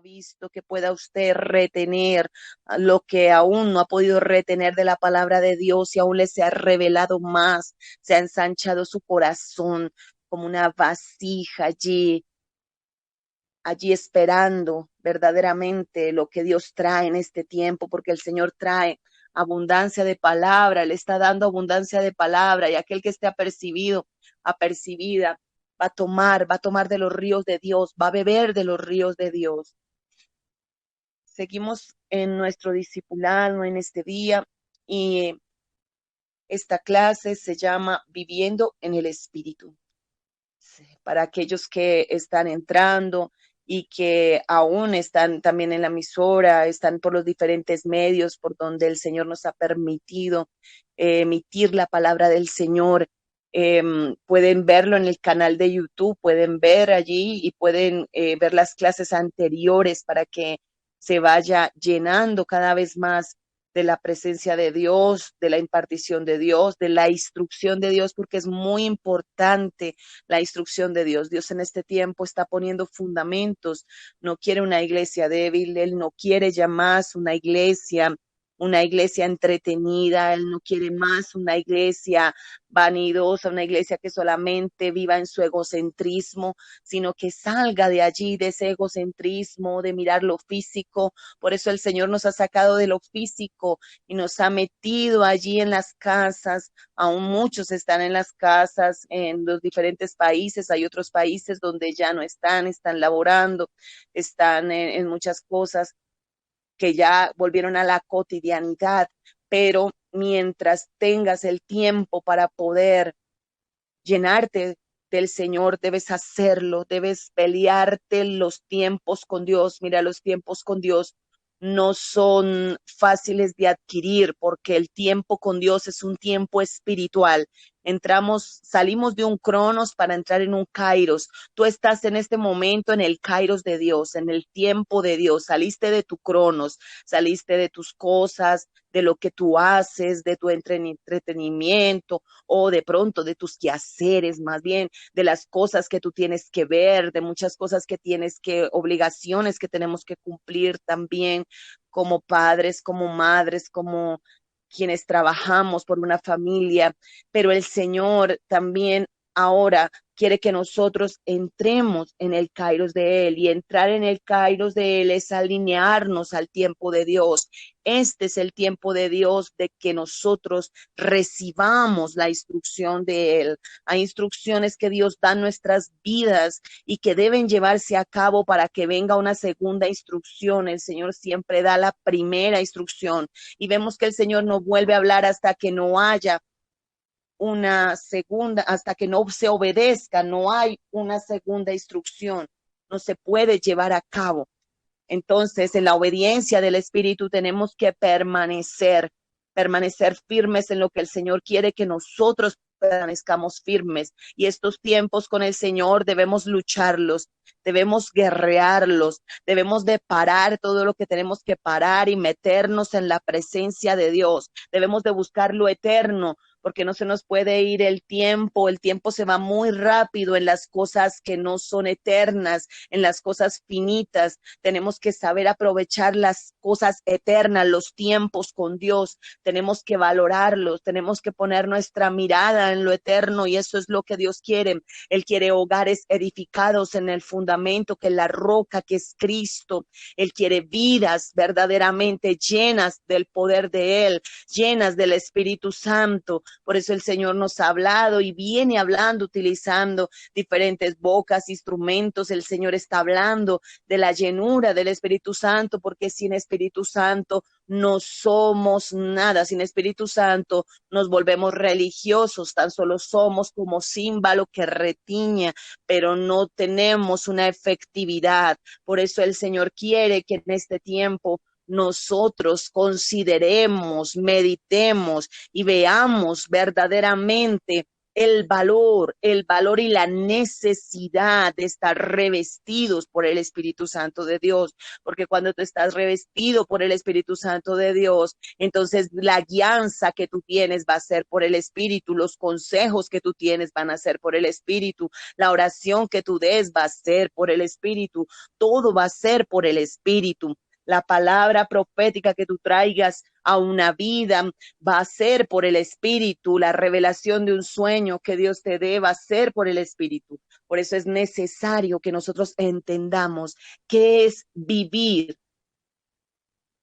ha visto, que pueda usted retener lo que aún no ha podido retener de la palabra de Dios y aún le se ha revelado más, se ha ensanchado su corazón como una vasija allí esperando verdaderamente lo que Dios trae en este tiempo, porque el Señor trae abundancia de palabra, le está dando abundancia de palabra y aquel que esté apercibido, apercibida, va a tomar de los ríos de Dios, va a beber de los ríos de Dios. Seguimos en nuestro discipulado en este día y esta clase se llama Viviendo en el Espíritu. Para aquellos que están entrando y que aún están también en la emisora, están por los diferentes medios por donde el Señor nos ha permitido emitir la palabra del Señor. Pueden verlo en el canal de YouTube, pueden ver allí y pueden ver las clases anteriores para que se vaya llenando cada vez más de la presencia de Dios, de la impartición de Dios, de la instrucción de Dios, porque es muy importante la instrucción de Dios. Dios en este tiempo está poniendo fundamentos, no quiere una iglesia débil, Él no quiere ya más una iglesia entretenida, Él no quiere más una iglesia vanidosa, una iglesia que solamente viva en su egocentrismo, sino que salga de allí, de ese egocentrismo, de mirar lo físico. Por eso el Señor nos ha sacado de lo físico y nos ha metido allí en las casas. Aún muchos están en las casas en los diferentes países. Hay otros países donde ya no están, están laborando, están en muchas cosas que ya volvieron a la cotidianidad. Pero mientras tengas el tiempo para poder llenarte del Señor, debes hacerlo, debes pelearte los tiempos con Dios. Mira, los tiempos con Dios no son fáciles de adquirir porque el tiempo con Dios es un tiempo espiritual. Salimos de un cronos para entrar en un kairos. Tú estás en este momento en el kairos de Dios, en el tiempo de Dios. Saliste de tu cronos, saliste de tus cosas, de lo que tú haces, de tu entretenimiento o de pronto de tus quehaceres, más bien de las cosas que tú tienes que ver, de muchas cosas que tienes que, obligaciones que tenemos que cumplir también como padres, como madres, como quienes trabajamos por una familia, pero el Señor también ahora quiere que nosotros entremos en el kairos de Él y entrar en el kairos de Él es alinearnos al tiempo de Dios. Este es el tiempo de Dios de que nosotros recibamos la instrucción de Él. Hay instrucciones que Dios da en nuestras vidas y que deben llevarse a cabo para que venga una segunda instrucción. El Señor siempre da la primera instrucción y vemos que el Señor no vuelve a hablar hasta que no haya una segunda, hasta que no se obedezca, no hay una segunda instrucción, no se puede llevar a cabo. Entonces, en la obediencia del Espíritu tenemos que permanecer firmes en lo que el Señor quiere que nosotros permanezcamos firmes. Y estos tiempos con el Señor debemos lucharlos, debemos guerrearlos, debemos de parar todo lo que tenemos que parar y meternos en la presencia de Dios. Debemos de buscar lo eterno, porque no se nos puede ir el tiempo se va muy rápido en las cosas que no son eternas, en las cosas finitas. Tenemos que saber aprovechar las cosas eternas, los tiempos con Dios, tenemos que valorarlos, tenemos que poner nuestra mirada en lo eterno y eso es lo que Dios quiere. Él quiere hogares edificados en el fundamento que es la roca que es Cristo. Él quiere vidas verdaderamente llenas del poder de Él, llenas del Espíritu Santo. Por eso el Señor nos ha hablado y viene hablando, utilizando diferentes bocas, instrumentos. El Señor está hablando de la llenura del Espíritu Santo, porque sin Espíritu Santo no somos nada. Sin Espíritu Santo nos volvemos religiosos, tan solo somos como címbalo que retiña, pero no tenemos una efectividad. Por eso el Señor quiere que en este tiempo nosotros consideremos, meditemos y veamos verdaderamente el valor y la necesidad de estar revestidos por el Espíritu Santo de Dios, porque cuando tú estás revestido por el Espíritu Santo de Dios, entonces la guianza que tú tienes va a ser por el Espíritu, los consejos que tú tienes van a ser por el Espíritu, la oración que tú des va a ser por el Espíritu, todo va a ser por el Espíritu. La palabra profética que tú traigas a una vida va a ser por el Espíritu, la revelación de un sueño que Dios te dé va a ser por el Espíritu. Por eso es necesario que nosotros entendamos qué es vivir.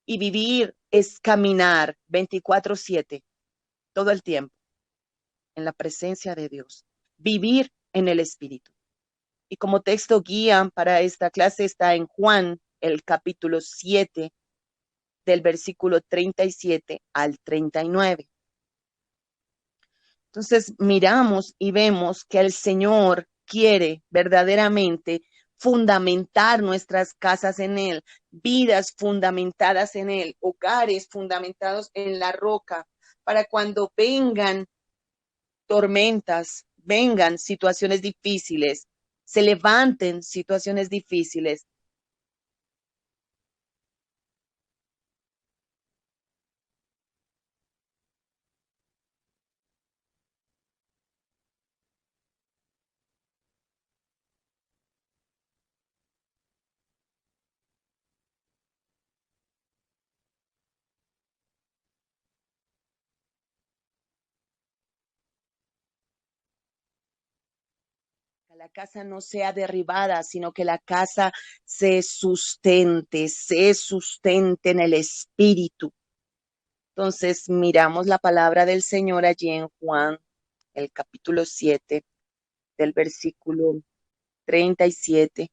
Y vivir es caminar 24/7, todo el tiempo, en la presencia de Dios. Vivir en el Espíritu. Y como texto guía para esta clase está en Juan, el capítulo 7, del versículo 37 al 39. Entonces miramos y vemos que el Señor quiere verdaderamente fundamentar nuestras casas en Él, vidas fundamentadas en Él, hogares fundamentados en la roca, para cuando vengan tormentas, vengan situaciones difíciles, se levanten situaciones difíciles. Que la casa no sea derribada, sino que la casa se sustente en el Espíritu. Entonces miramos la palabra del Señor allí en Juan, el capítulo 7, del versículo 37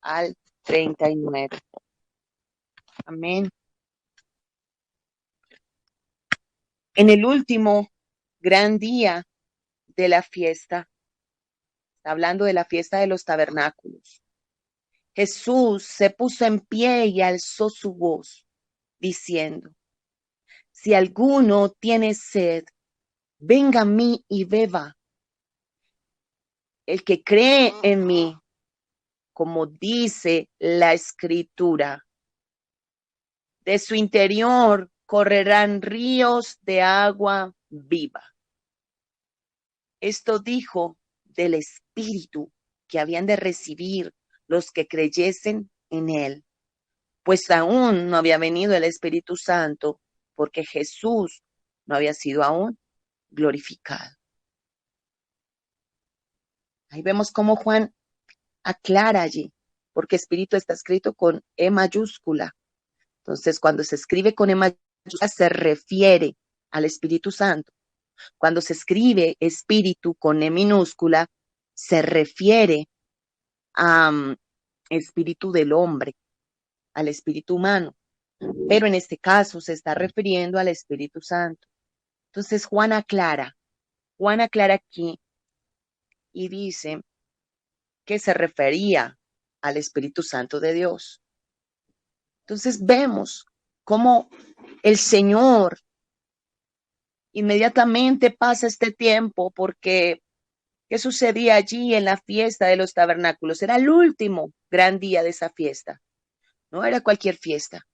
al 39. Amén. En el último gran día de la fiesta, hablando de la fiesta de los tabernáculos, Jesús se puso en pie y alzó su voz, diciendo: si alguno tiene sed, venga a mí y beba. El que cree en mí, como dice la Escritura, de su interior correrán ríos de agua viva. Esto dijo del Espíritu que habían de recibir los que creyesen en él, pues aún no había venido el Espíritu Santo, porque Jesús no había sido aún glorificado. Ahí vemos cómo Juan aclara allí, porque Espíritu está escrito con E mayúscula. Entonces, cuando se escribe con E mayúscula, se refiere al Espíritu Santo. Cuando se escribe Espíritu con E minúscula, se refiere a espíritu del hombre, al espíritu humano. Pero en este caso se está refiriendo al Espíritu Santo. Entonces, Juan aclara aquí y dice que se refería al Espíritu Santo de Dios. Entonces vemos cómo el Señor inmediatamente pasa este tiempo, porque ¿qué sucedía allí en la fiesta de los tabernáculos? Era el último gran día de esa fiesta, no era cualquier fiesta.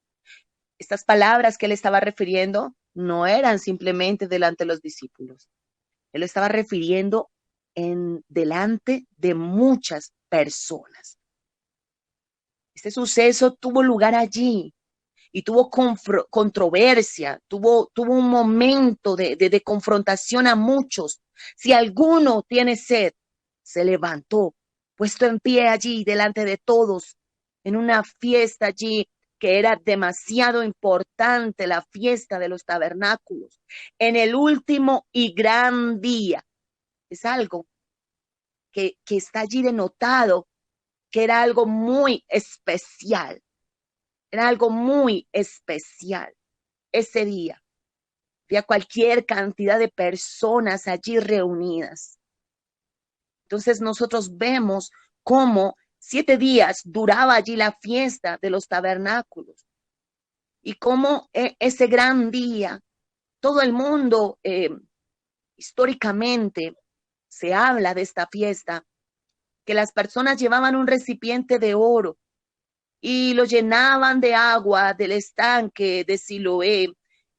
Estas palabras que él estaba refiriendo no eran simplemente delante de los discípulos, él estaba refiriendo en delante de muchas personas. Este suceso tuvo lugar allí y tuvo controversia, tuvo un momento de confrontación a muchos. Si alguno tiene sed, se levantó, puesto en pie allí delante de todos, en una fiesta allí que era demasiado importante, la fiesta de los tabernáculos, en el último y gran día. Es algo que está allí denotado, que era algo muy especial. Era algo muy especial ese día. Había cualquier cantidad de personas allí reunidas. Entonces nosotros vemos cómo 7 días duraba allí la fiesta de los tabernáculos y cómo ese gran día todo el mundo Históricamente se habla de esta fiesta, que las personas llevaban un recipiente de oro y lo llenaban de agua del estanque de Siloé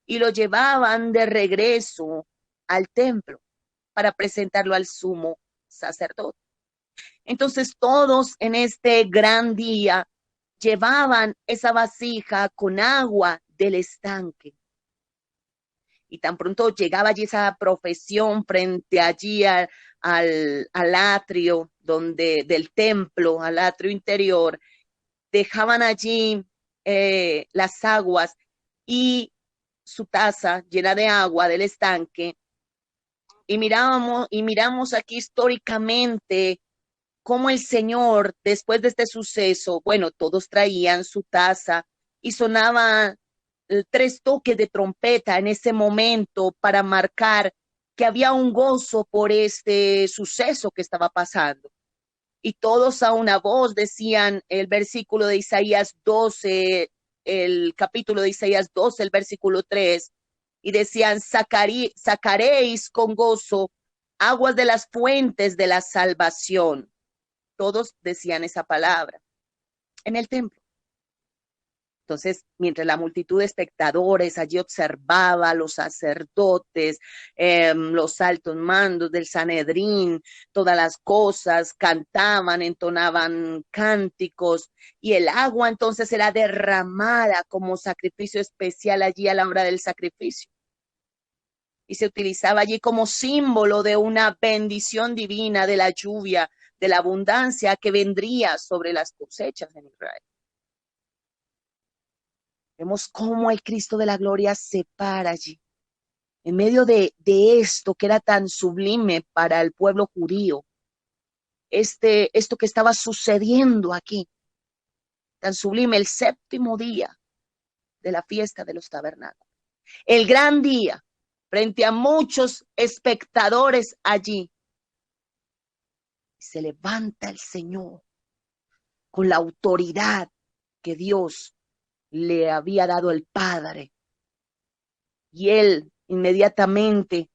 y lo llevaban de regreso al templo para presentarlo al sumo sacerdote. Entonces todos en este gran día llevaban esa vasija con agua del estanque. Y tan pronto llegaba allí esa profesión frente allí al atrio del templo, al atrio interior, dejaban allí las aguas y su taza llena de agua del estanque. Y miramos aquí históricamente cómo el Señor, después de este suceso, bueno, todos traían su taza y sonaban 3 toques de trompeta en ese momento para marcar que había un gozo por este suceso que estaba pasando. Y todos a una voz decían el versículo de Isaías 12, el capítulo de Isaías 12, el versículo 3, y decían, sacaréis con gozo aguas de las fuentes de la salvación. Todos decían esa palabra en el templo. Entonces, mientras la multitud de espectadores allí observaba, los sacerdotes, los altos mandos del Sanedrín, todas las cosas, cantaban, entonaban cánticos, y el agua entonces era derramada como sacrificio especial allí a la hora del sacrificio. Y se utilizaba allí como símbolo de una bendición divina, de la lluvia, de la abundancia que vendría sobre las cosechas en Israel. Vemos cómo el Cristo de la gloria se para allí, en medio de esto que era tan sublime para el pueblo judío, esto que estaba sucediendo aquí, tan sublime, el 7º día de la fiesta de los tabernáculos, el gran día, frente a muchos espectadores allí, se levanta el Señor con la autoridad que Dios le había dado el Padre. Y él inmediatamente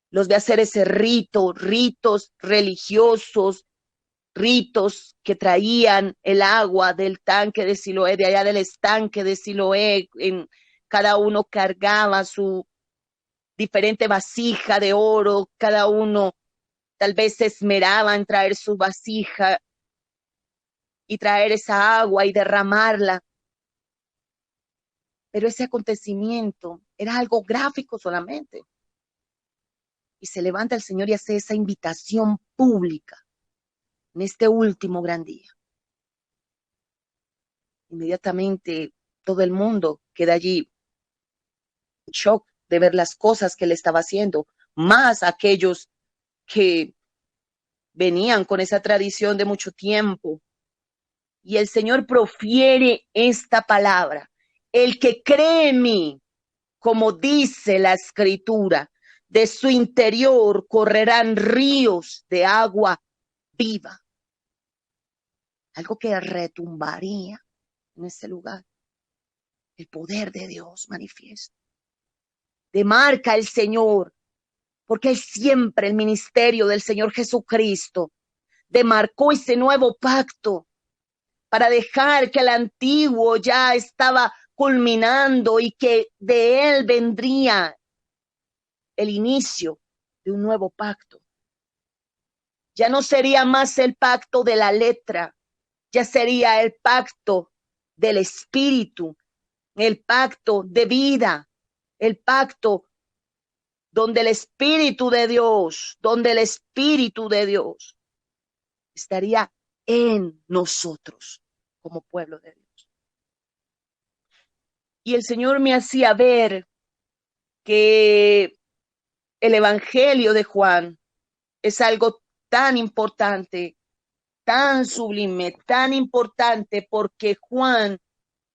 los ve hacer ese ritos religiosos, ritos que traían el agua del tanque de Siloé, de allá del estanque de Siloé, cada uno cargaba su diferente vasija de oro, cada uno tal vez se esmeraba en traer su vasija y traer esa agua y derramarla. Pero ese acontecimiento era algo gráfico solamente. Y se levanta el Señor y hace esa invitación pública en este último gran día. Inmediatamente todo el mundo queda allí en shock de ver las cosas que él estaba haciendo, más aquellos que venían con esa tradición de mucho tiempo. Y el Señor profiere esta palabra: el que cree en mí, como dice la Escritura, de su interior correrán ríos de agua viva. Algo que retumbaría en ese lugar. El poder de Dios manifiesto. Demarca el Señor, porque es siempre el ministerio del Señor Jesucristo. Demarcó ese nuevo pacto para dejar que el antiguo ya estaba culminando y que de él vendría el inicio de un nuevo pacto. Ya no sería más el pacto de la letra, ya sería el pacto del espíritu, el pacto de vida, el pacto donde el Espíritu de Dios, estaría en nosotros como pueblo de Dios. Y el Señor me hacía ver que el Evangelio de Juan es algo tan importante, tan sublime, tan importante, porque Juan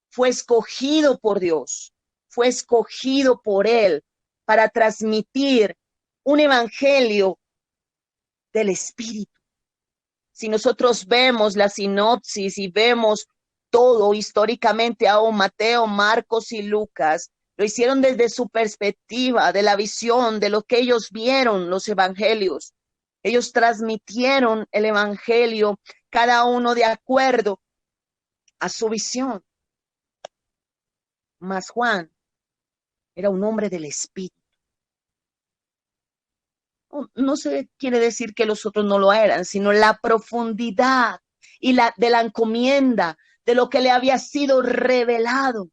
fue escogido por Dios, fue escogido por él para transmitir un evangelio del Espíritu. Si nosotros vemos la sinopsis y vemos todo históricamente, Mateo, Marcos y Lucas, Lo hicieron desde su perspectiva, de la visión, de lo que ellos vieron, los evangelios. Ellos transmitieron el evangelio, cada uno de acuerdo a su visión. Mas Juan era un hombre del Espíritu. No se quiere decir que los otros no lo eran, sino la profundidad y la de la encomienda, de lo que le había sido revelado.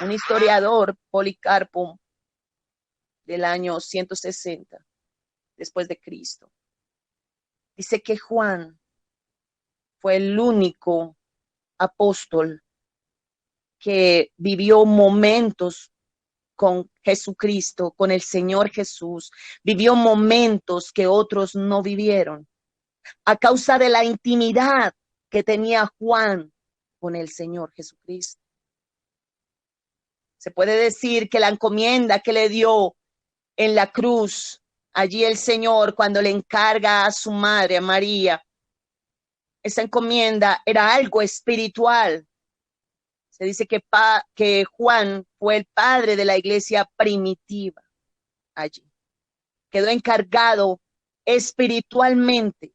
Un historiador, Policarpo, del año 160 después de Cristo, dice que Juan fue el único apóstol que vivió momentos con Jesucristo, con el Señor Jesús, vivió momentos que otros no vivieron, a causa de la intimidad que tenía Juan con el Señor Jesucristo. Se puede decir que la encomienda que le dio en la cruz, allí el Señor, cuando le encarga a su madre, a María, esa encomienda era algo espiritual. Se dice que Juan fue el padre de la iglesia primitiva allí. Quedó encargado espiritualmente.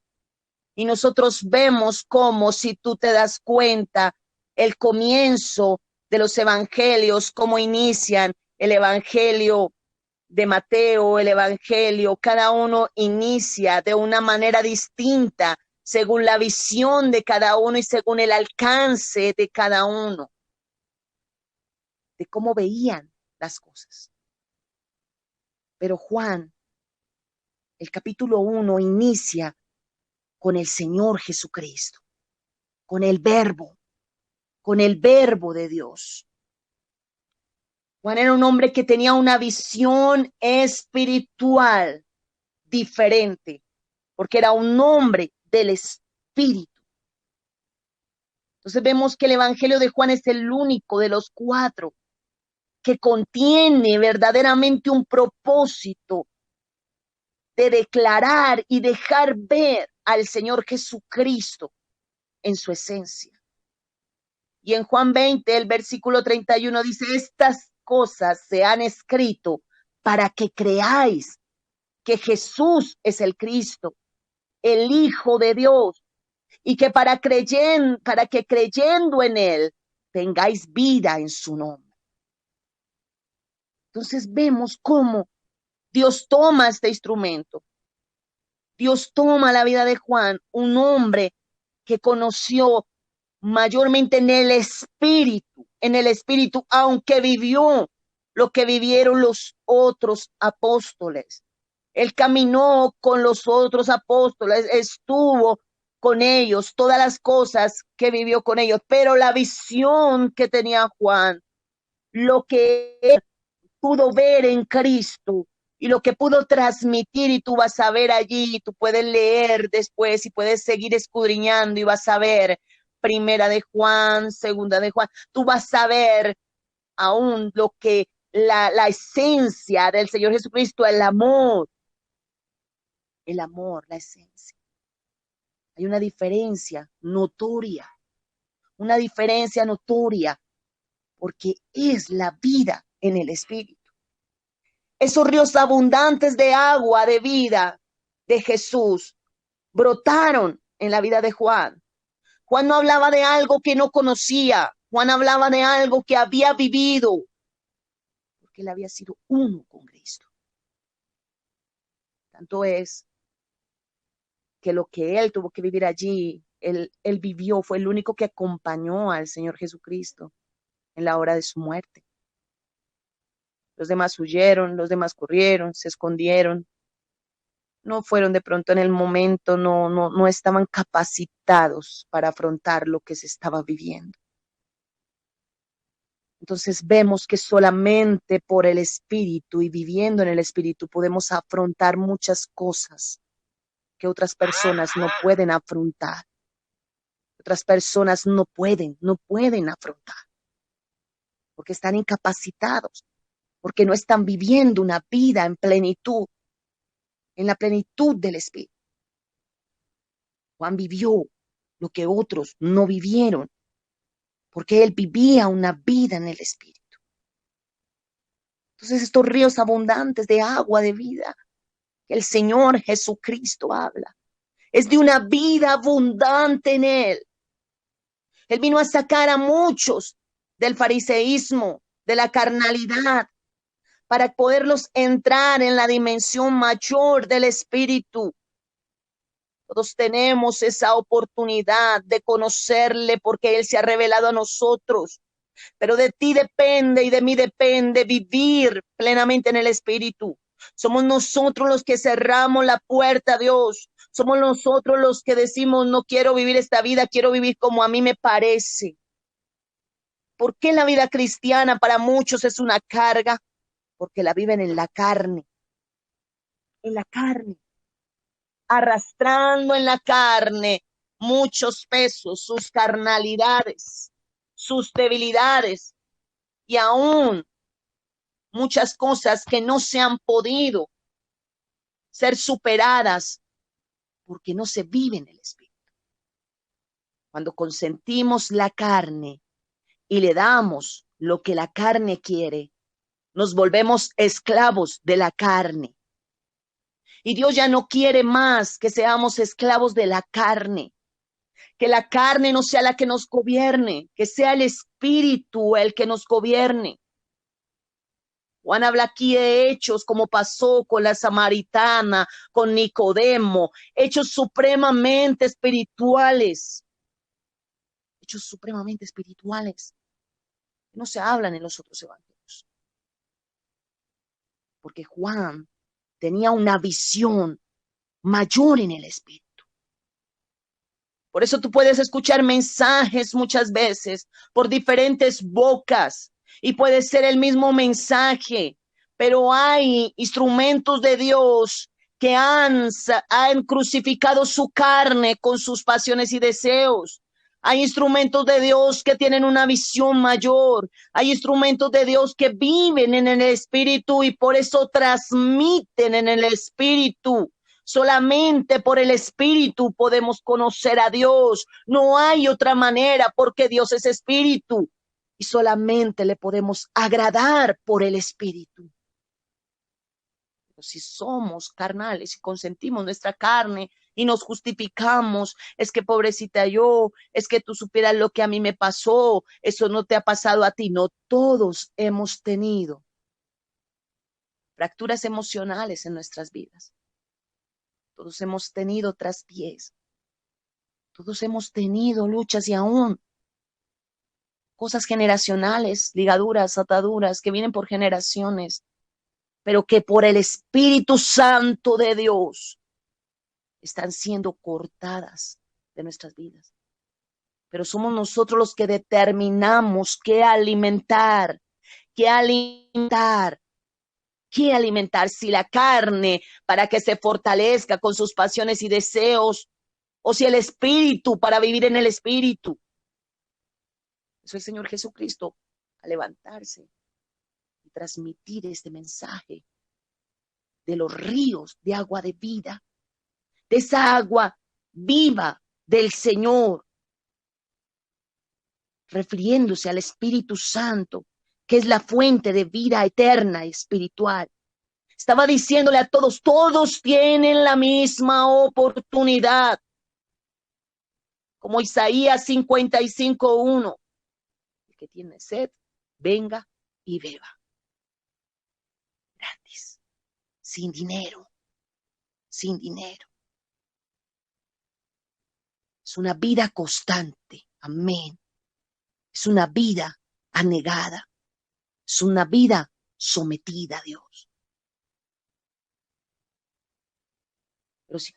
Y nosotros vemos cómo, si tú te das cuenta, el comienzo de los evangelios, cómo inician el evangelio de Mateo, el evangelio, cada uno inicia de una manera distinta, según la visión de cada uno y según el alcance de cada uno, de cómo veían las cosas. Pero Juan, el capítulo 1, inicia con el Señor Jesucristo, con el verbo de Dios. Juan era un hombre que tenía una visión espiritual diferente, porque era un hombre del Espíritu. Entonces vemos que el Evangelio de Juan es el único de los 4 que contiene verdaderamente un propósito de declarar y dejar ver al Señor Jesucristo en su esencia. Y en Juan 20, el versículo 31 dice, estas cosas se han escrito para que creáis que Jesús es el Cristo, el Hijo de Dios, y que para que creyendo en Él tengáis vida en su nombre. Entonces vemos cómo Dios toma este instrumento. Dios toma la vida de Juan, un hombre que conoció mayormente en el espíritu, aunque vivió lo que vivieron los otros apóstoles. Él caminó con los otros apóstoles, estuvo con ellos, todas las cosas que vivió con ellos, pero la visión que tenía Juan, lo que él pudo ver en Cristo y lo que pudo transmitir, y tú vas a ver allí, tú puedes leer después y puedes seguir escudriñando y vas a ver primera de Juan, segunda de Juan, tú vas a ver aún lo que la esencia del Señor Jesucristo, el amor, la esencia. Hay una diferencia notoria, porque es la vida en el Espíritu. Esos ríos abundantes de agua, de vida de Jesús, brotaron en la vida de Juan. Juan no hablaba de algo que no conocía, Juan hablaba de algo que había vivido, porque él había sido uno con Cristo. Tanto es que lo que él tuvo que vivir allí, él vivió, fue el único que acompañó al Señor Jesucristo en la hora de su muerte. Los demás huyeron, los demás corrieron, se escondieron. No fueron de pronto en el momento, no estaban capacitados para afrontar lo que se estaba viviendo. Entonces vemos que solamente por el Espíritu y viviendo en el Espíritu podemos afrontar muchas cosas que otras personas no pueden afrontar. Otras personas no pueden afrontar, porque están incapacitados, porque no están viviendo una vida en plenitud, en la plenitud del Espíritu. Juan vivió lo que otros no vivieron, porque él vivía una vida en el Espíritu. Entonces estos ríos abundantes de agua de vida que el Señor Jesucristo habla, es de una vida abundante en Él. Él vino a sacar a muchos del fariseísmo, de la carnalidad, para poderlos entrar en la dimensión mayor del Espíritu. Todos tenemos esa oportunidad de conocerle porque Él se ha revelado a nosotros. Pero de ti depende y de mí depende vivir plenamente en el Espíritu. Somos nosotros los que cerramos la puerta a Dios. Somos nosotros los que decimos, no quiero vivir esta vida, quiero vivir como a mí me parece. ¿Por qué la vida cristiana para muchos es una carga? Porque la viven en la carne, arrastrando en la carne muchos pesos, sus carnalidades, sus debilidades y aún muchas cosas que no se han podido ser superadas porque no se vive en el Espíritu. Cuando consentimos la carne y le damos lo que la carne quiere, nos volvemos esclavos de la carne. Y Dios ya no quiere más que seamos esclavos de la carne. Que la carne no sea la que nos gobierne, que sea el Espíritu el que nos gobierne. Juan habla aquí de hechos como pasó con la samaritana, con Nicodemo, hechos supremamente espirituales. Hechos supremamente espirituales. No se hablan en los otros evangelios. Porque Juan tenía una visión mayor en el Espíritu. Por eso tú puedes escuchar mensajes muchas veces por diferentes bocas y puede ser el mismo mensaje, pero hay instrumentos de Dios que han crucificado su carne con sus pasiones y deseos. Hay instrumentos de Dios que tienen una visión mayor. Hay instrumentos de Dios que viven en el Espíritu y por eso transmiten en el Espíritu. Solamente por el Espíritu podemos conocer a Dios. No hay otra manera porque Dios es Espíritu y solamente le podemos agradar por el Espíritu. Pero si somos carnales y consentimos nuestra carne y nos justificamos, es que pobrecita yo, es que tú supieras lo que a mí me pasó, eso no te ha pasado a ti. No, todos hemos tenido fracturas emocionales en nuestras vidas. Todos hemos tenido traspiés. Todos hemos tenido luchas y aún cosas generacionales, ligaduras, ataduras que vienen por generaciones, pero que por el Espíritu Santo de Dios están siendo cortadas de nuestras vidas. Pero somos nosotros los que determinamos qué alimentar, qué alimentar. ¿Qué alimentar? Si la carne para que se fortalezca con sus pasiones y deseos, o si el Espíritu para vivir en el Espíritu. Eso el Señor Jesucristo a levantarse y transmitir este mensaje de los ríos de agua de vida, de esa agua viva del Señor, refiriéndose al Espíritu Santo, que es la fuente de vida eterna y espiritual. Estaba diciéndole a todos, todos tienen la misma oportunidad. Como Isaías 55:1. El que tiene sed, venga y beba. Gratis, sin dinero, sin dinero. Es una vida constante, amén. Es una vida anegada, es una vida sometida a Dios. Pero si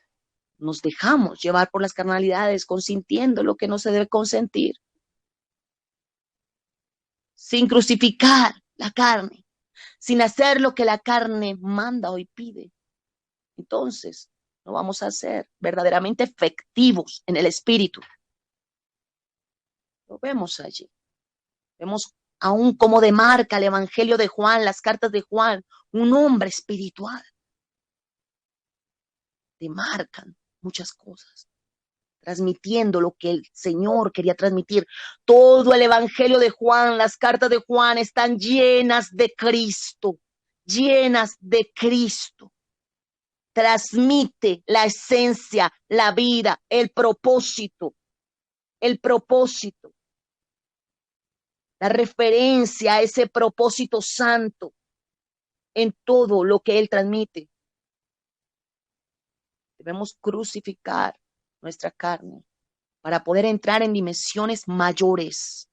nos dejamos llevar por las carnalidades, consintiendo lo que no se debe consentir, sin crucificar la carne, sin hacer lo que la carne manda o pide, entonces no vamos a ser verdaderamente efectivos en el Espíritu. Lo vemos allí. Vemos aún cómo demarca el Evangelio de Juan, las cartas de Juan, un hombre espiritual. Demarcan muchas cosas, transmitiendo lo que el Señor quería transmitir. Todo el Evangelio de Juan, las cartas de Juan están llenas de Cristo. llenas de Cristo. Transmite la esencia, la vida, el propósito, la referencia a ese propósito santo en todo lo que Él transmite. Debemos crucificar nuestra carne para poder entrar en dimensiones mayores.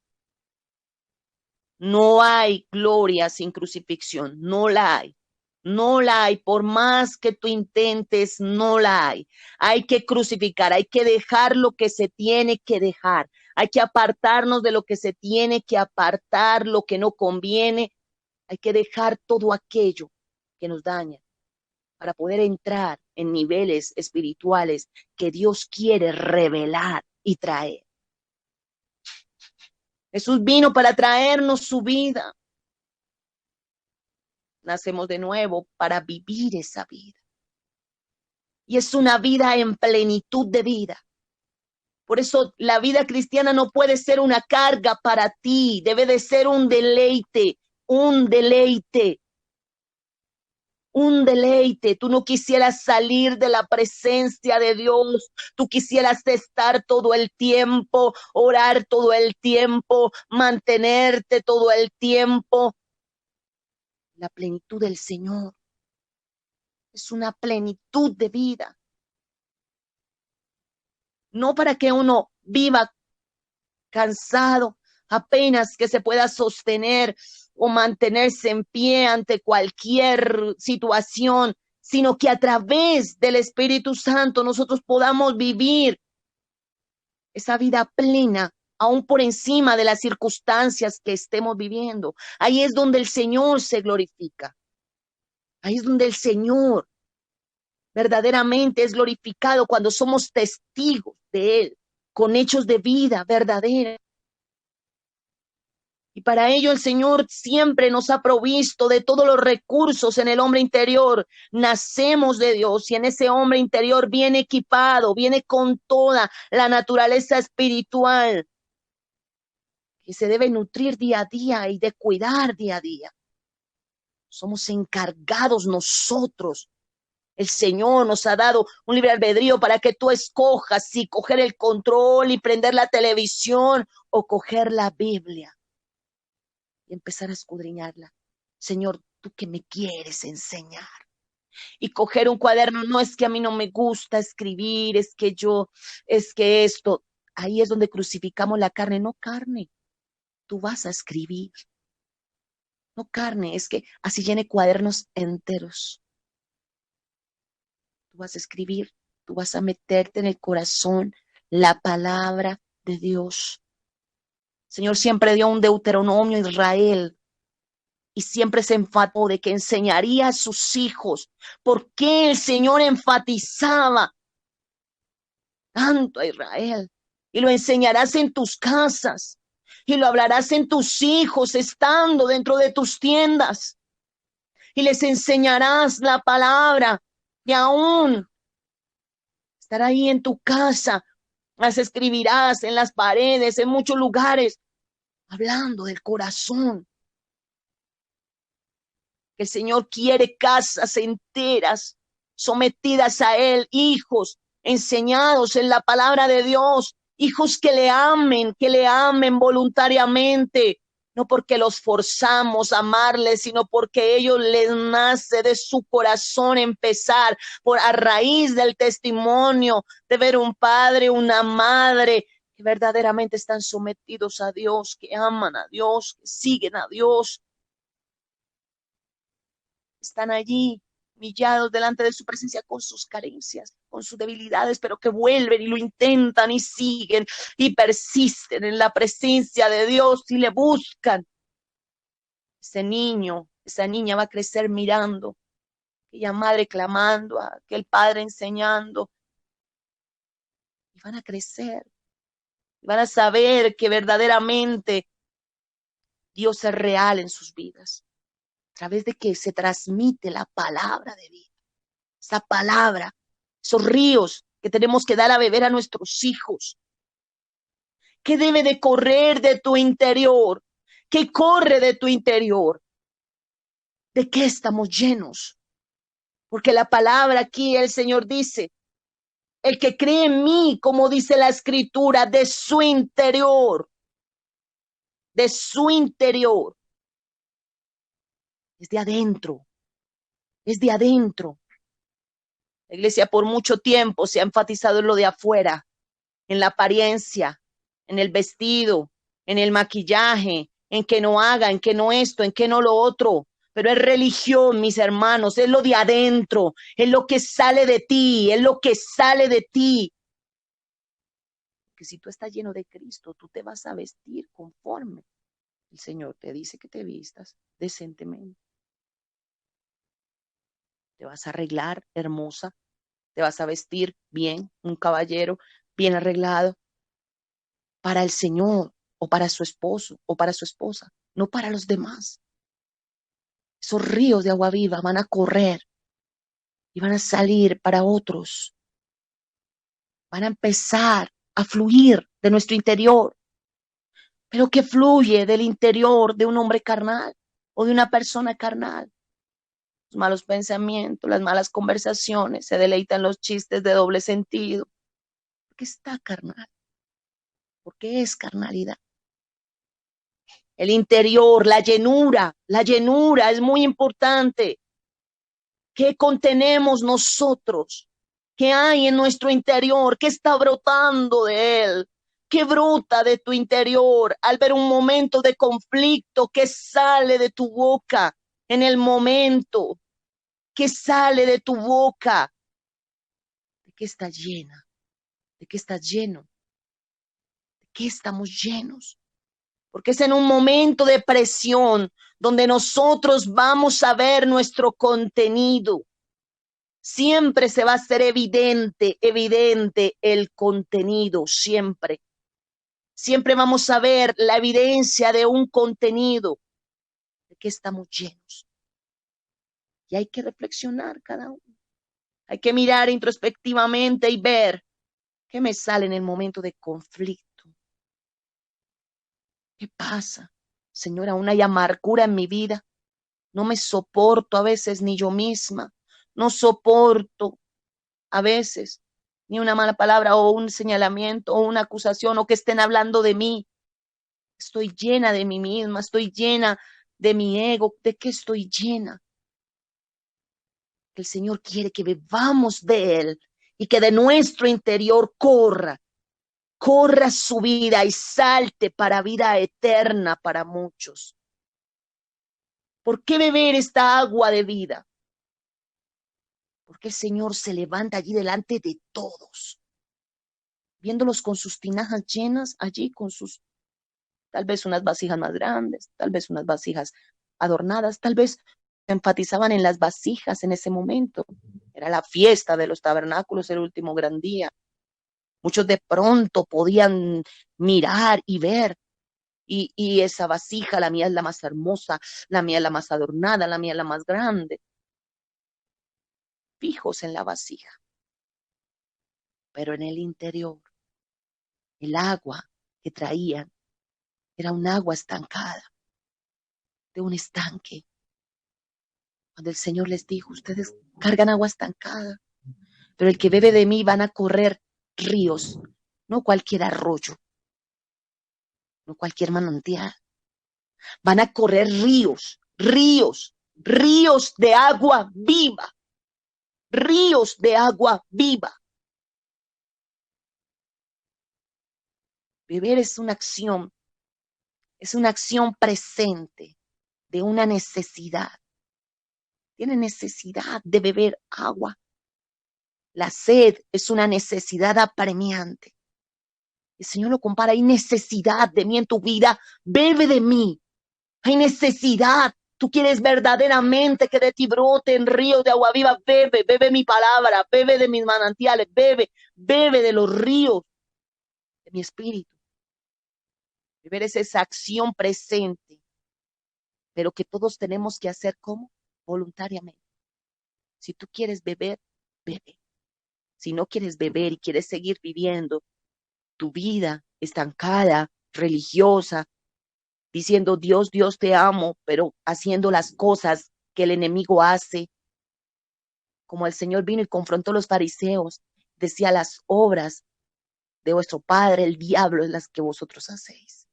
No hay gloria sin crucifixión, no la hay. No la hay, por más que tú intentes, no la hay. Hay que crucificar, hay que dejar lo que se tiene que dejar. Hay que apartarnos de lo que se tiene que apartar, lo que no conviene. Hay que dejar todo aquello que nos daña para poder entrar en niveles espirituales que Dios quiere revelar y traer. Jesús vino para traernos su vida. Nacemos de nuevo para vivir esa vida. Y es una vida en plenitud de vida. Por eso la vida cristiana no puede ser una carga para ti, debe de ser un deleite, un deleite. Un deleite. Tú no quisieras salir de la presencia de Dios, tú quisieras estar todo el tiempo, orar todo el tiempo, mantenerte todo el tiempo. La plenitud del Señor es una plenitud de vida. No para que uno viva cansado, apenas que se pueda sostener o mantenerse en pie ante cualquier situación, sino que a través del Espíritu Santo nosotros podamos vivir esa vida plena, aún por encima de las circunstancias que estemos viviendo. Ahí es donde el Señor se glorifica. Ahí es donde el Señor verdaderamente es glorificado, cuando somos testigos de Él, con hechos de vida verdadera. Y para ello el Señor siempre nos ha provisto de todos los recursos en el hombre interior. Nacemos de Dios y en ese hombre interior viene equipado, viene con toda la naturaleza espiritual que se debe nutrir día a día y de cuidar día a día. Somos encargados nosotros. El Señor nos ha dado un libre albedrío para que tú escojas si coger el control y prender la televisión o coger la Biblia y empezar a escudriñarla. Señor, ¿tú qué me quieres enseñar? Y coger un cuaderno, no es que a mí no me gusta escribir, es que esto, ahí es donde crucificamos la carne, no carne, tú vas a escribir, no carne, es que así llene cuadernos enteros. Tú vas a escribir, tú vas a meterte en el corazón la palabra de Dios. El Señor siempre dio un Deuteronomio a Israel y siempre se enfató de que enseñaría a sus hijos. ¿Por qué el Señor enfatizaba tanto a Israel? Y lo enseñarás en tus casas y lo hablarás en tus hijos estando dentro de tus tiendas y les enseñarás la palabra y aún estará ahí en tu casa, las escribirás en las paredes, en muchos lugares, hablando del corazón. El Señor quiere casas enteras, sometidas a Él, hijos enseñados en la palabra de Dios, hijos que le amen voluntariamente, no porque los forzamos a amarles, sino porque ellos les nace de su corazón empezar a raíz del testimonio de ver un padre, una madre que verdaderamente están sometidos a Dios, que aman a Dios, que siguen a Dios. Están allí humillados delante de su presencia con sus carencias, con sus debilidades, pero que vuelven y lo intentan y siguen y persisten en la presencia de Dios y le buscan. Ese niño, esa niña va a crecer mirando, aquella madre clamando, aquel padre enseñando, y van a crecer, y van a saber que verdaderamente Dios es real en sus vidas, a través de que se transmite la palabra de vida. Esa palabra, esos ríos que tenemos que dar a beber a nuestros hijos. ¿Qué debe de correr de tu interior? ¿Qué corre de tu interior? ¿De qué estamos llenos? Porque la palabra aquí, el Señor dice, el que cree en mí, como dice la escritura, de su interior, es de adentro, es de adentro. La iglesia por mucho tiempo se ha enfatizado en lo de afuera, en la apariencia, en el vestido, en el maquillaje, en que no haga, en que no esto, en que no lo otro. Pero es religión, mis hermanos, es lo de adentro, es lo que sale de ti, es lo que sale de ti. Que si tú estás lleno de Cristo, tú te vas a vestir conforme el Señor te dice que te vistas decentemente. Te vas a arreglar hermosa, te vas a vestir bien, un caballero bien arreglado para el Señor o para su esposo o para su esposa, no para los demás. Esos ríos de agua viva van a correr y van a salir para otros. Van a empezar a fluir de nuestro interior, pero que fluye del interior de un hombre carnal o de una persona carnal. Los malos pensamientos, las malas conversaciones, se deleitan los chistes de doble sentido. Porque está carnal, porque es carnalidad. El interior, la llenura es muy importante. ¿Qué contenemos nosotros? ¿Qué hay en nuestro interior? ¿Qué está brotando de él? ¿Qué brota de tu interior al ver un momento de conflicto? ¿Qué sale de tu boca en el momento? ¿Qué sale de tu boca? ¿De qué está llena? ¿De qué estás lleno? ¿De qué estamos llenos? Porque es en un momento de presión donde nosotros vamos a ver nuestro contenido. Siempre se va a hacer evidente el contenido, siempre. Siempre vamos a ver la evidencia de un contenido de que estamos llenos. Y hay que reflexionar cada uno. Hay que mirar introspectivamente y ver qué me sale en el momento de conflicto. ¿Qué pasa? Señora, aún hay amargura en mi vida. No me soporto a veces ni yo misma. No soporto a veces ni una mala palabra o un señalamiento o una acusación o que estén hablando de mí. Estoy llena de mí misma, estoy llena de mi ego. ¿De qué estoy llena? El Señor quiere que bebamos de Él y que de nuestro interior corra su vida y salte para vida eterna para muchos. ¿Por qué beber esta agua de vida? Porque el Señor se levanta allí delante de todos, viéndolos con sus tinajas llenas, allí con sus, tal vez unas vasijas más grandes, tal vez unas vasijas adornadas, tal vez se enfatizaban en las vasijas en ese momento. Era la fiesta de los tabernáculos, el último gran día. Muchos de pronto podían mirar y ver, y esa vasija, la mía es la más hermosa, la mía es la más adornada, la mía es la más grande. Fijos en la vasija, pero en el interior, el agua que traían era un agua estancada, de un estanque. Cuando el Señor les dijo, ustedes cargan agua estancada, pero el que bebe de mí van a correr ríos, no cualquier arroyo, no cualquier manantial, van a correr ríos de agua viva, ríos de agua viva. Beber es una acción presente de una necesidad. Tiene necesidad de beber agua. La sed es una necesidad apremiante. El Señor lo compara, hay necesidad de mí en tu vida, bebe de mí. Hay necesidad. Tú quieres verdaderamente que de ti brote en ríos de agua viva, bebe mi palabra, bebe de mis manantiales, bebe de los ríos de mi espíritu. Beber es esa acción presente, pero que todos tenemos que hacer como voluntariamente. Si tú quieres beber, bebe. Si no quieres beber y quieres seguir viviendo tu vida estancada, religiosa, diciendo Dios, Dios te amo, pero haciendo las cosas que el enemigo hace, como el Señor vino y confrontó a los fariseos, decía: las obras de vuestro padre, el diablo, es las que vosotros hacéis.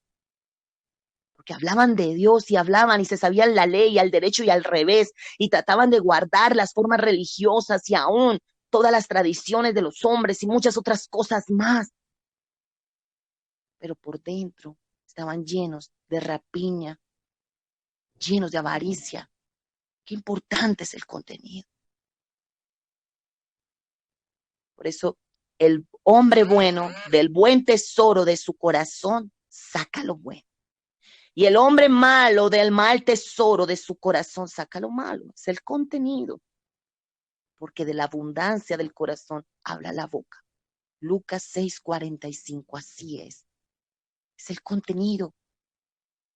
Porque hablaban de Dios y hablaban y se sabían la ley al derecho y al revés y trataban de guardar las formas religiosas y aún todas las tradiciones de los hombres y muchas otras cosas más. Pero por dentro estaban llenos de rapiña, llenos de avaricia. Qué importante es el contenido. Por eso el hombre bueno del buen tesoro de su corazón saca lo bueno. Y el hombre malo del mal tesoro de su corazón saca lo malo. Es el contenido. Porque de la abundancia del corazón habla la boca. Lucas 6:45, así es. Es el contenido.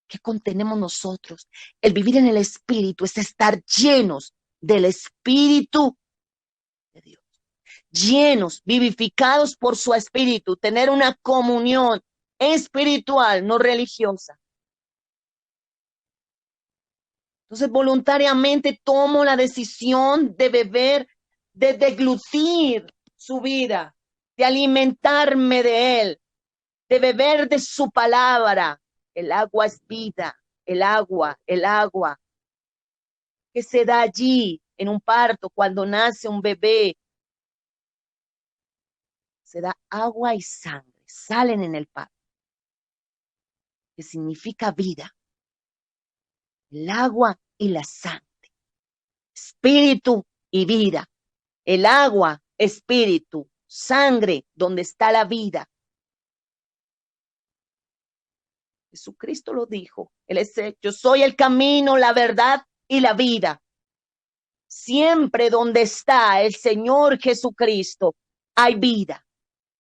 ¿Qué contenemos nosotros? El vivir en el Espíritu es estar llenos del Espíritu de Dios. Llenos, vivificados por su Espíritu. Tener una comunión espiritual, no religiosa. Entonces, voluntariamente tomo la decisión de beber, de deglutir su vida, de alimentarme de él, de beber de su palabra. El agua es vida, el agua que se da allí en un parto cuando nace un bebé. Se da agua y sangre, salen en el parto, que significa vida. El agua y la sangre, espíritu y vida. El agua, espíritu, sangre, donde está la vida. Jesucristo lo dijo. Él es yo soy el camino, la verdad y la vida. Siempre donde está el Señor Jesucristo, hay vida.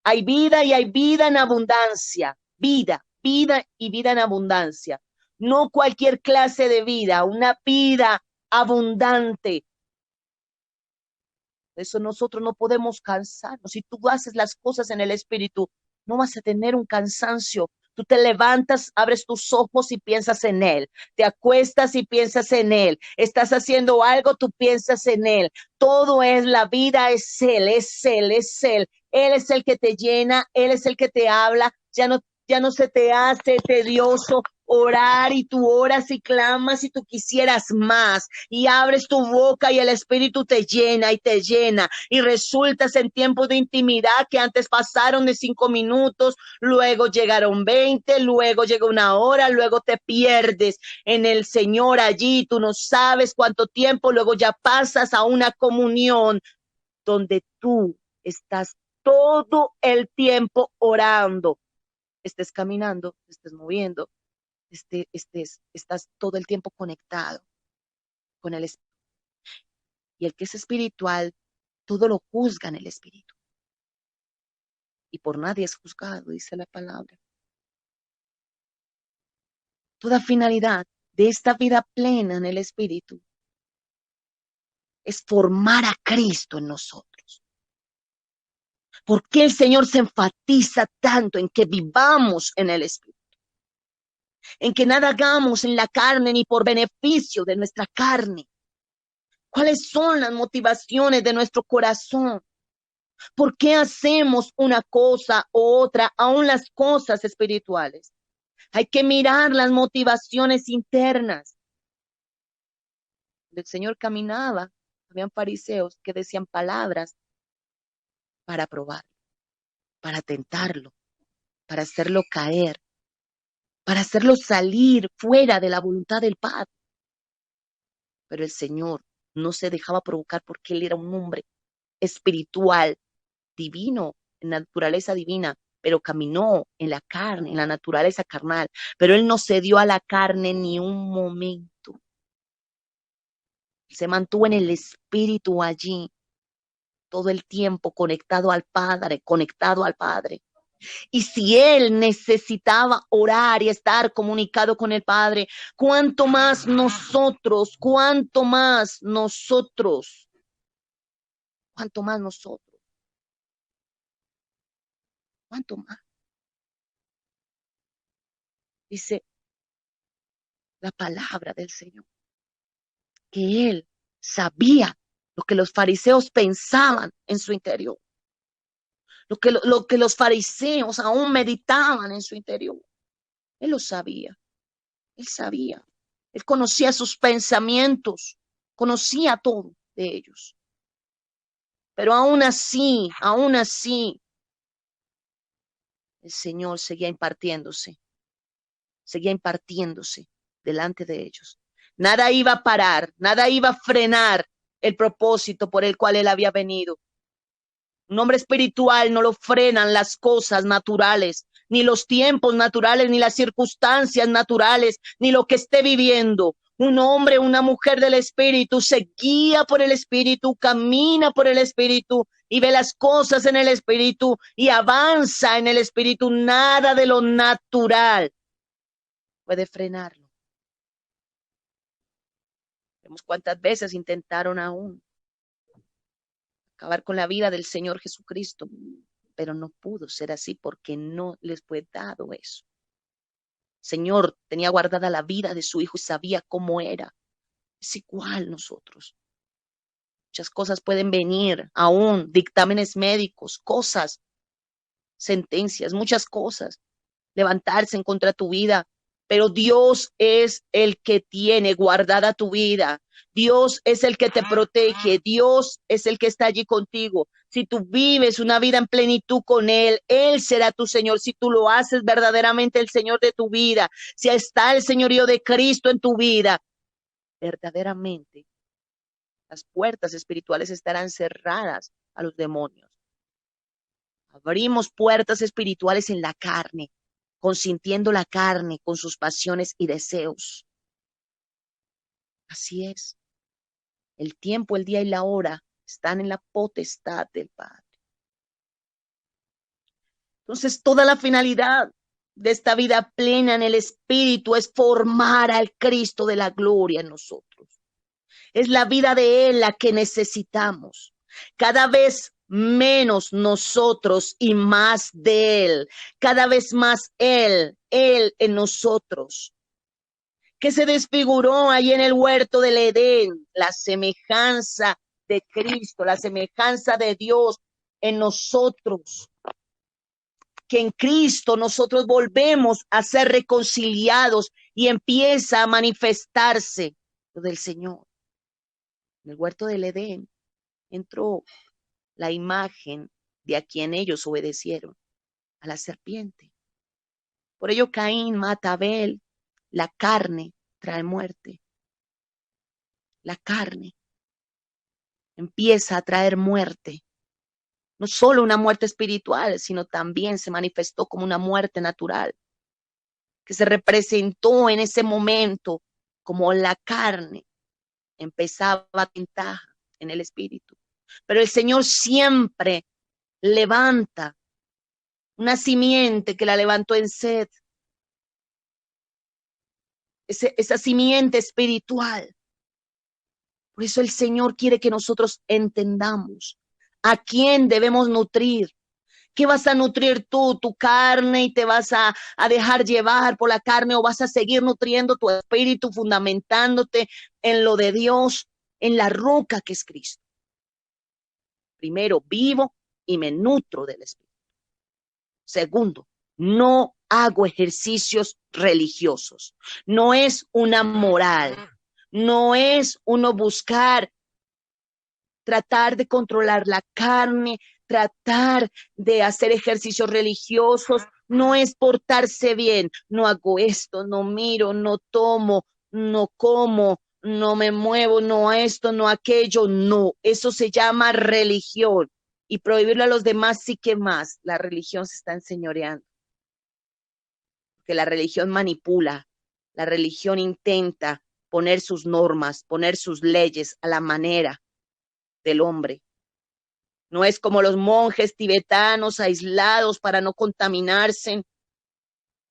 Hay vida y hay vida en abundancia. Vida, vida y vida en abundancia. No cualquier clase de vida, una vida abundante. Por eso nosotros no podemos cansarnos. Si tú haces las cosas en el Espíritu, no vas a tener un cansancio. Tú te levantas, abres tus ojos y piensas en Él. Te acuestas y piensas en Él. Estás haciendo algo, tú piensas en Él. Todo es la vida, es Él, es Él, es Él. Él es el que te llena, Él es el que te habla. Ya no se te hace tedioso orar y tú oras y clamas y tú quisieras más y abres tu boca y el Espíritu te llena y resultas en tiempos de intimidad que antes pasaron de 5 minutos, luego llegaron 20, luego llega una hora, luego te pierdes en el Señor allí, tú no sabes cuánto tiempo, luego ya pasas a una comunión donde tú estás todo el tiempo orando, estés caminando, estés moviendo, estás todo el tiempo conectado con el Espíritu. Y el que es espiritual, todo lo juzga en el Espíritu. Y por nadie es juzgado, dice la palabra. Toda finalidad de esta vida plena en el Espíritu es formar a Cristo en nosotros. ¿Por qué el Señor se enfatiza tanto en que vivamos en el Espíritu? En que nada hagamos en la carne ni por beneficio de nuestra carne. ¿Cuáles son las motivaciones de nuestro corazón? ¿Por qué hacemos una cosa u otra, aún las cosas espirituales? Hay que mirar las motivaciones internas. El Señor caminaba, habían fariseos que decían palabras para probar, para tentarlo, para hacerlo caer, para hacerlo salir fuera de la voluntad del Padre. Pero el Señor no se dejaba provocar porque Él era un hombre espiritual, divino, en naturaleza divina, pero caminó en la carne, en la naturaleza carnal. Pero Él no cedió a la carne ni un momento. Se mantuvo en el espíritu allí todo el tiempo conectado al Padre, conectado al Padre. Y si él necesitaba orar y estar comunicado con el Padre, cuánto más nosotros, cuánto más nosotros, cuánto más. Dice la palabra del Señor. que él sabía lo que los fariseos pensaban en su interior, lo que los fariseos aún meditaban en su interior. Él lo sabía, él sabía, él conocía sus pensamientos, conocía todo de ellos. Pero aún así, el Señor seguía impartiéndose delante de ellos. Nada iba a parar, nada iba a frenar el propósito por el cual él había venido. Un hombre espiritual no lo frenan las cosas naturales, ni los tiempos naturales, ni las circunstancias naturales, ni lo que esté viviendo. Un hombre, una mujer del Espíritu se guía por el Espíritu, camina por el Espíritu y ve las cosas en el Espíritu y avanza en el Espíritu. Nada de lo natural puede frenarlo. Vemos cuántas veces intentaron aún acabar con la vida del Señor Jesucristo, pero no pudo ser así porque no les fue dado eso. Señor tenía guardada la vida de su hijo y sabía cómo era. Es igual nosotros. Muchas cosas pueden venir, aún dictámenes médicos, cosas, sentencias, muchas cosas, levantarse en contra de tu vida, pero Dios es el que tiene guardada tu vida. Dios es el que te protege, Dios es el que está allí contigo. Si tú vives una vida en plenitud con Él será tu Señor. Si tú lo haces verdaderamente el Señor de tu vida, si está el señorío de Cristo en tu vida, verdaderamente las puertas espirituales estarán cerradas a los demonios. Abrimos puertas espirituales en la carne, consintiendo la carne con sus pasiones y deseos. Así es. El tiempo, el día y la hora están en la potestad del Padre. Entonces, toda la finalidad de esta vida plena en el Espíritu es formar al Cristo de la gloria en nosotros. Es la vida de Él la que necesitamos. Cada vez menos nosotros y más de Él. Cada vez más Él en nosotros. Que se desfiguró ahí en el huerto del Edén, la semejanza de Cristo, la semejanza de Dios en nosotros. Que en Cristo nosotros volvemos a ser reconciliados y empieza a manifestarse lo del Señor. En el huerto del Edén entró la imagen de a quien ellos obedecieron, a la serpiente. Por ello Caín mata a Abel. La carne trae muerte. La carne empieza a traer muerte. No solo una muerte espiritual, sino también se manifestó como una muerte natural, que se representó en ese momento como la carne empezaba a ventaja en el espíritu. Pero el Señor siempre levanta una simiente que la levantó en Sed, esa simiente espiritual. Por eso el Señor quiere que nosotros entendamos a quién debemos nutrir. ¿Qué vas a nutrir tú? ¿Tu carne y te vas a dejar llevar por la carne o vas a seguir nutriendo tu espíritu, fundamentándote en lo de Dios, en la roca que es Cristo? Primero, vivo y me nutro del espíritu. Segundo, no hago ejercicios religiosos. No es una moral. No es uno buscar, tratar de controlar la carne, tratar de hacer ejercicios religiosos. No es portarse bien. No hago esto, no miro, no tomo, no como, no me muevo, no a esto, no a aquello. No, eso se llama religión. Y prohibirlo a los demás sí que más. La religión se está enseñoreando. Porque la religión manipula, la religión intenta poner sus normas, poner sus leyes a la manera del hombre. No es como los monjes tibetanos aislados para no contaminarse.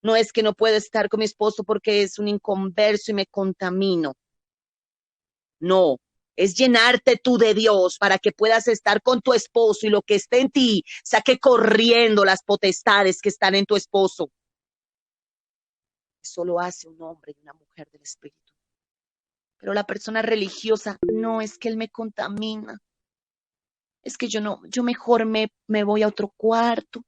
No es que no pueda estar con mi esposo porque es un inconverso y me contamino. No, es llenarte tú de Dios para que puedas estar con tu esposo y lo que esté en ti saque corriendo las potestades que están en tu esposo. Eso lo hace un hombre y una mujer del Espíritu. Pero la persona religiosa, no, es que él me contamina. Es que yo no, yo mejor me voy a otro cuarto,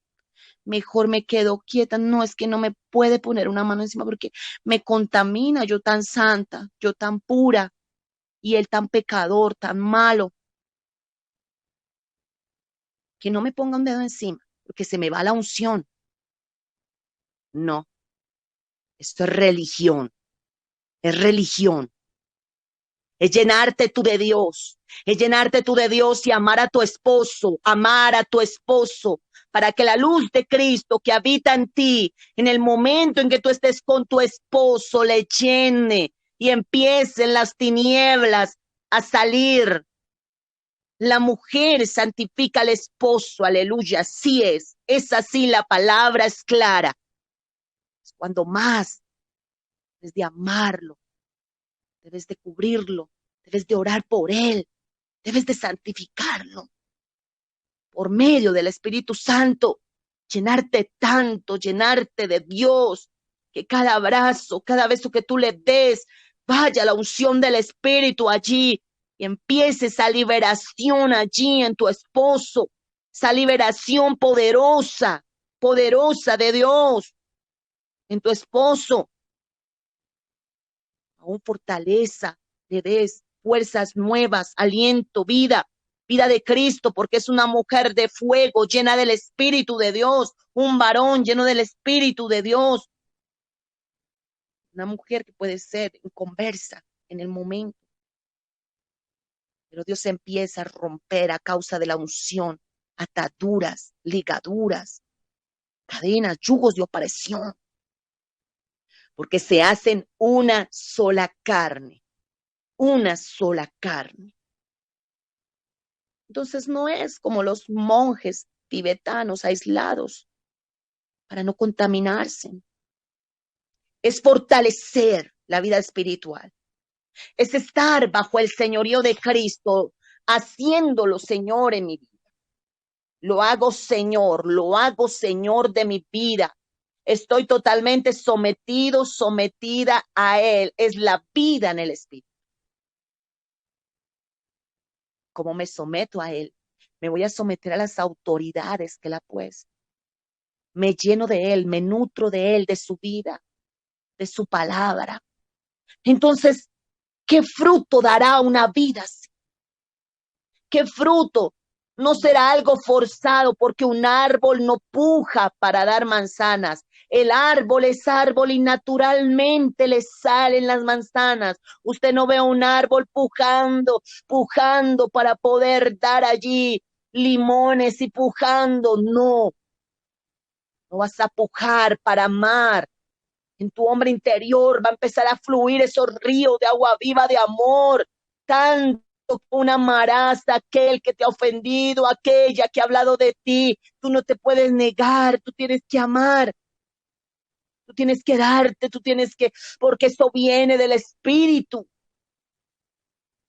mejor me quedo quieta. No, es que no me puede poner una mano encima porque me contamina, yo tan santa, yo tan pura, y él tan pecador, tan malo, que no me ponga un dedo encima, porque se me va la unción. No, esto es religión. Es llenarte tú de Dios, es llenarte tú de Dios y amar a tu esposo, para que la luz de Cristo que habita en ti, en el momento en que tú estés con tu esposo, le llene y empiecen las tinieblas a salir. La mujer santifica al esposo, aleluya, así es así, la palabra es clara. Cuando más debes de amarlo, debes de cubrirlo, debes de orar por él, debes de santificarlo por medio del Espíritu Santo, llenarte tanto, llenarte de Dios, que cada abrazo, cada beso que tú le des, vaya la unción del Espíritu allí y empiece esa liberación allí en tu esposo, esa liberación poderosa, poderosa de Dios en tu esposo, aún fortaleza, le des fuerzas nuevas, aliento, vida, vida de Cristo, porque es una mujer de fuego, llena del Espíritu de Dios, un varón lleno del Espíritu de Dios, una mujer que puede ser inconversa en el momento, pero Dios empieza a romper a causa de la unción, ataduras, ligaduras, cadenas, yugos de opresión, porque se hacen una sola carne, una sola carne. Entonces no es como los monjes tibetanos aislados para no contaminarse. Es fortalecer la vida espiritual. Es estar bajo el señorío de Cristo, haciéndolo Señor en mi vida. Lo hago Señor de mi vida. Estoy totalmente sometido, sometida a Él. Es la vida en el Espíritu. Como me someto a Él, me voy a someter a las autoridades que Él ha puesto. Me lleno de Él, me nutro de Él, de su vida, de su palabra. Entonces, ¿qué fruto dará una vida así? ¿Qué fruto? No será algo forzado porque un árbol no puja para dar manzanas. El árbol es árbol y naturalmente le salen las manzanas. Usted no ve un árbol pujando, pujando para poder dar allí limones y pujando. No, no vas a pujar para amar. En tu hombre interior va a empezar a fluir esos ríos de agua viva de amor, tanto una maraza, aquel que te ha ofendido, aquella que ha hablado de ti. Tú no te puedes negar, tú tienes que amar, tú tienes que darte, tú tienes que, porque eso viene del Espíritu.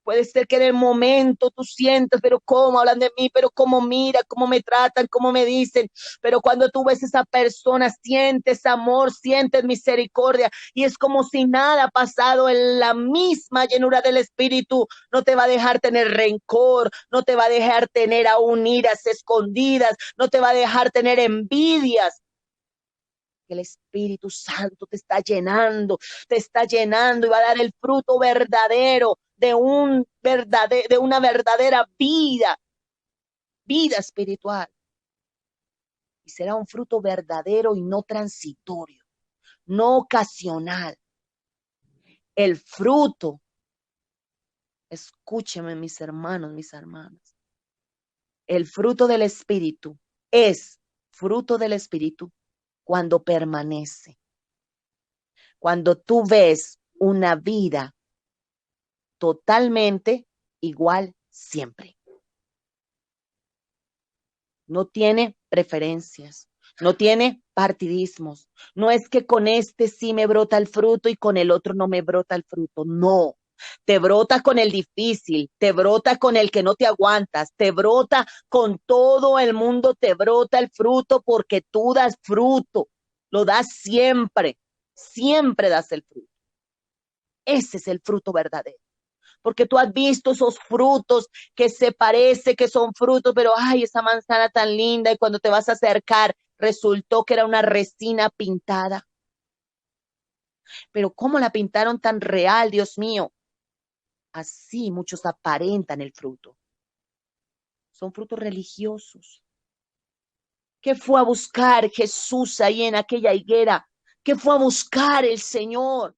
Puede ser que en el momento tú sientas, pero cómo hablan de mí, pero cómo mira, cómo me tratan, cómo me dicen. Pero cuando tú ves a esa persona, sientes amor, sientes misericordia y es como si nada ha pasado en la misma llenura del Espíritu. No te va a dejar tener rencor, no te va a dejar tener aún iras escondidas, no te va a dejar tener envidias. El Espíritu Santo te está llenando y va a dar el fruto verdadero de una verdadera vida, vida espiritual. Y será un fruto verdadero y no transitorio, no ocasional. El fruto, escúcheme mis hermanos, mis hermanas, el fruto del Espíritu es fruto del Espíritu cuando permanece. Cuando tú ves una vida totalmente igual siempre. No tiene preferencias, no tiene partidismos. No es que con este sí me brota el fruto y con el otro no me brota el fruto. No, te brota con el difícil, te brota con el que no te aguantas, te brota con todo el mundo, te brota el fruto porque tú das fruto, lo das siempre, siempre das el fruto. Ese es el fruto verdadero. porque tú has visto esos frutos que se parece que son frutos, pero ay, esa manzana tan linda y cuando te vas a acercar resultó que era una resina pintada. Pero ¿cómo la pintaron tan real, Dios mío? Así muchos aparentan el fruto. Son frutos religiosos. ¿Qué fue a buscar Jesús ahí en aquella higuera? ¿Qué fue a buscar el Señor?